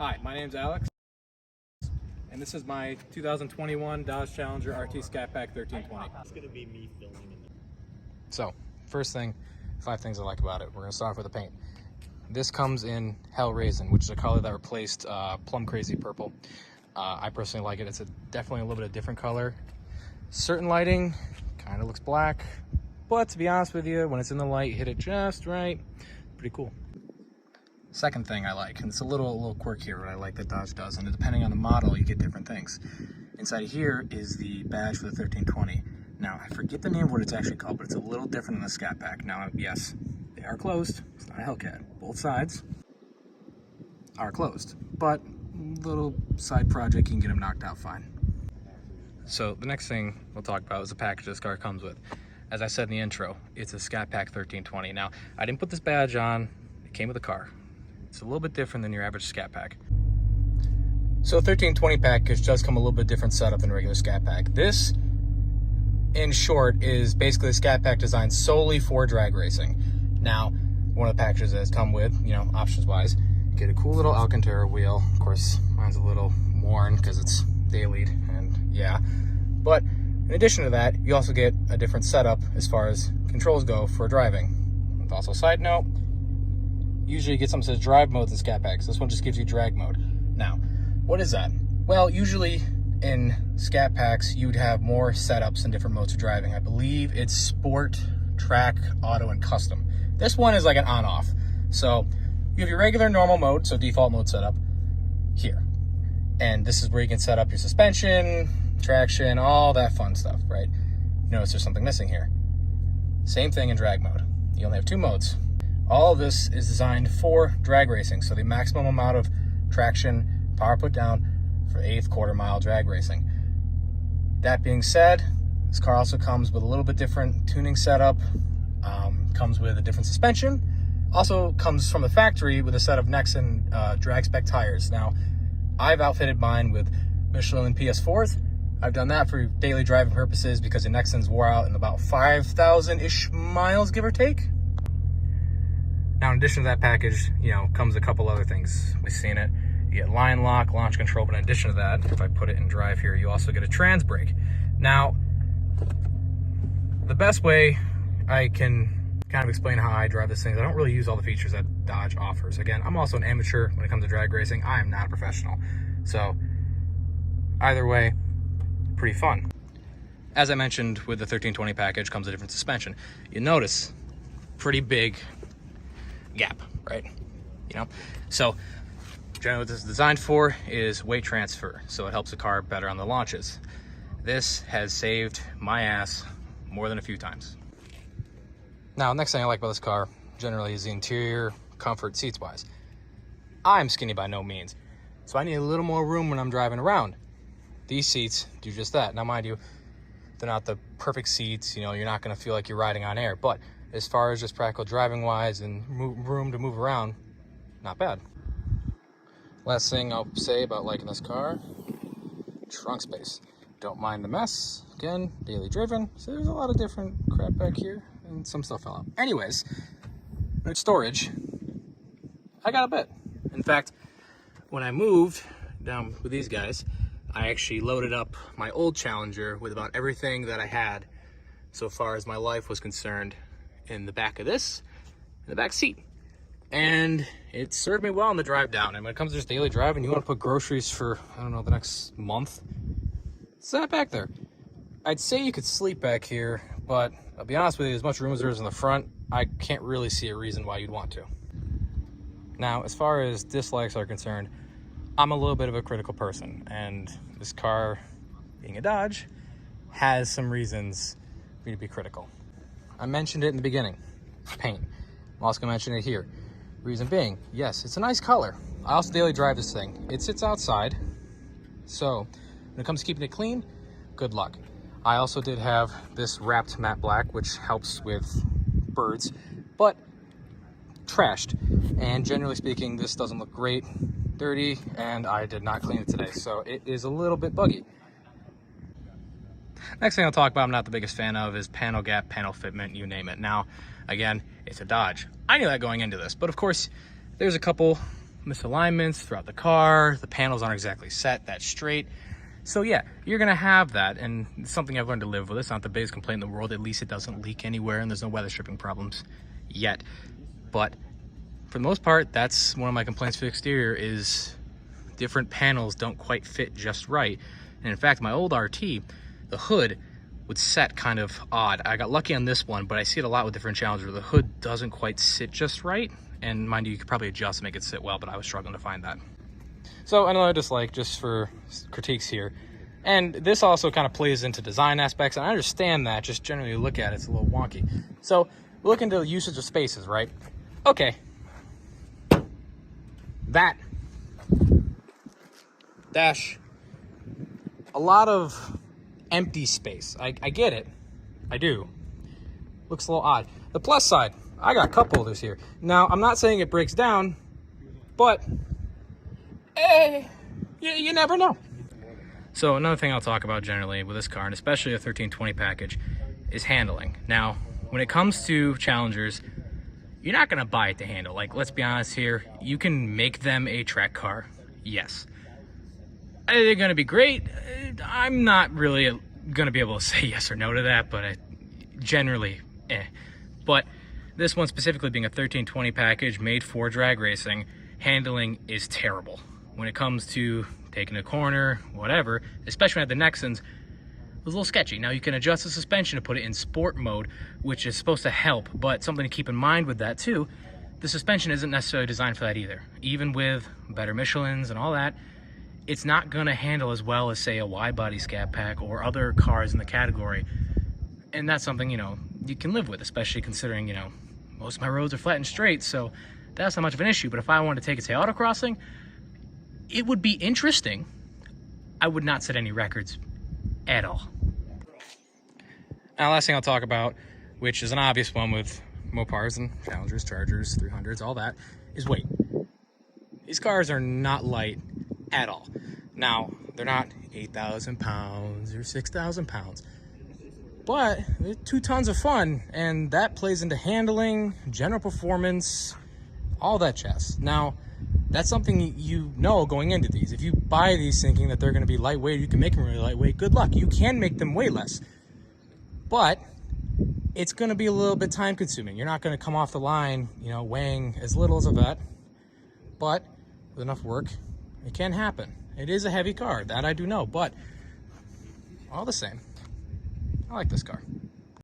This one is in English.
Hi, my name's Alex, and this is my 2021 Dodge Challenger RT Scat Pack 1320. It's going to be me filming in there. So, first thing, 5 things I like about it. We're going to start off with the paint. This comes in Hell Raisin, which is a color that replaced Plum Crazy Purple. I personally like it. It's definitely a little bit of different color. Certain lighting kind of looks black, but to be honest with you, when it's in the light, hit it just right. Pretty cool. Second thing I like, and it's a little quirk here, what I like that Dodge does, and depending on the model, you get different things. Inside here is the badge for the 1320. Now, I forget the name of what it's actually called, but it's a little different than the Scat Pack. Now, yes, they are closed. It's not a Hellcat. Both sides are closed, but little side project, you can get them knocked out fine. So the next thing we'll talk about is the package this car comes with. As I said in the intro, it's a Scat Pack 1320. Now, I didn't put this badge on. It came with the car. It's a little bit different than your average Scat Pack. So 1320 package does come a little bit different setup than regular Scat Pack. This, in short, is basically a Scat Pack designed solely for drag racing. Now, one of the packages that it's come with, options-wise, you get a cool little Alcantara wheel. Of course, mine's a little worn because it's dailied, and yeah. But in addition to that, you also get a different setup as far as controls go for driving. And also, side note, usually you get something that says drive modes in Scat Packs. This one just gives you drag mode. Now, what is that? Well, usually in Scat Packs, you'd have more setups and different modes of driving. I believe it's Sport, Track, Auto, and Custom. This one is like an on-off. So you have your regular normal mode, so default mode setup here. And this is where you can set up your suspension, traction, all that fun stuff, right? Notice there's something missing here. Same thing in drag mode. You only have 2 modes. All of this is designed for drag racing, so the maximum amount of traction, power put down for 1/8 quarter mile drag racing. That being said, this car also comes with a little bit different tuning setup, comes with a different suspension, also comes from the factory with a set of Nexen drag spec tires. Now, I've outfitted mine with Michelin PS4s. I've done that for daily driving purposes because the Nexens wore out in about 5,000-ish miles, give or take. Now, in addition to that package, comes a couple other things. We've seen it. You get line lock, launch control, but in addition to that, if I put it in drive here, you also get a trans brake. Now, the best way I can kind of explain how I drive this thing, I don't really use all the features that Dodge offers. Again, I'm also an amateur when it comes to drag racing. I am not a professional. So, either way, pretty fun. As I mentioned, with the 1320 package comes a different suspension. You notice, pretty big gap, right? So generally what this is designed for is weight transfer, so it helps the car better on the launches. This has saved my ass more than a few times. Now, next thing I like about this car generally is the interior comfort seats wise. I'm skinny by no means, so I need a little more room when I'm driving around. These seats do just that. Now, mind you, they're not the perfect seats. You're not going to feel like you're riding on air, but as far as just practical driving wise and room to move around, not bad. Last thing I'll say about liking this car, trunk space. Don't mind the mess. Again, daily driven, so there's a lot of different crap back here and some stuff fell out. Anyways, storage, I got a bit. In fact, when I moved down with these guys, I actually loaded up my old Challenger with about everything that I had so far as my life was concerned in the back of this, in the back seat. And it served me well on the drive down. And when it comes to just daily driving, you want to put groceries for, I don't know, the next month, it's not back there. I'd say you could sleep back here, but I'll be honest with you, as much room as there is in the front, I can't really see a reason why you'd want to. Now, as far as dislikes are concerned, I'm a little bit of a critical person, and this car, being a Dodge, has some reasons for me to be critical. I mentioned it in the beginning, paint. I'm also gonna mention it here. Reason being, yes, it's a nice color. I also daily drive this thing. It sits outside, so when it comes to keeping it clean, good luck. I also did have this wrapped matte black, which helps with birds, but trashed. And generally speaking, this doesn't look great, dirty, and I did not clean it today, so it is a little bit buggy. Next thing I'll talk about I'm not the biggest fan of is panel gap, panel fitment, you name it. Now, again, it's a Dodge. I knew that going into this, but of course, there's a couple misalignments throughout the car. The panels aren't exactly set that straight. So yeah, you're gonna have that, and it's something I've learned to live with. It's not the biggest complaint in the world. At least it doesn't leak anywhere, and there's no weather stripping problems yet. But for the most part, that's one of my complaints for the exterior is different panels don't quite fit just right. And in fact, my old RT, the hood would set kind of odd. I got lucky on this one, but I see it a lot with different Challengers where the hood doesn't quite sit just right. And mind you could probably adjust to make it sit well, but I was struggling to find that. So another dislike, just for critiques here, and this also kind of plays into design aspects, and I understand that, just generally look at it, it's a little wonky. So look into the usage of spaces, right? Okay, that dash, a lot of empty space. I get it, I do. Looks a little odd. The plus side, I got cup holders here. Now, I'm not saying it breaks down, but you never know. So another thing I'll talk about generally with this car, and especially a 1320 package, is handling. Now, when it comes to Challengers, you're not gonna buy it to handle. Like, let's be honest here, you can make them a track car, yes. Are they gonna be great? I'm not really gonna be able to say yes or no to that, but generally, But this one specifically being a 1320 package made for drag racing, handling is terrible. When it comes to taking a corner, whatever, especially at the Nexans, it was a little sketchy. Now you can adjust the suspension to put it in sport mode, which is supposed to help, but something to keep in mind with that too, the suspension isn't necessarily designed for that either. Even with better Michelins and all that, it's not gonna handle as well as say a wide body scat pack or other cars in the category. And that's something, you know, you can live with, especially considering, you know, most of my roads are flat and straight, so that's not much of an issue. But if I wanted to take it to autocrossing, it would be interesting. I would not set any records at all. Now, last thing I'll talk about, which is an obvious one with Mopars and Challengers, Chargers, 300s, all that, is weight. These cars are not light at all. Now, they're not 8,000 pounds or 6,000 pounds, but they're 2 tons of fun, and that plays into handling, general performance, all that jazz. Now, that's something you know going into these. If you buy these thinking that they're going to be lightweight, you can make them really lightweight, good luck. You can make them way less, but it's going to be a little bit time consuming. You're not going to come off the line, you know, weighing as little as a vet, but with enough work, it can happen. It is a heavy car, that I do know, but all the same, I like this car.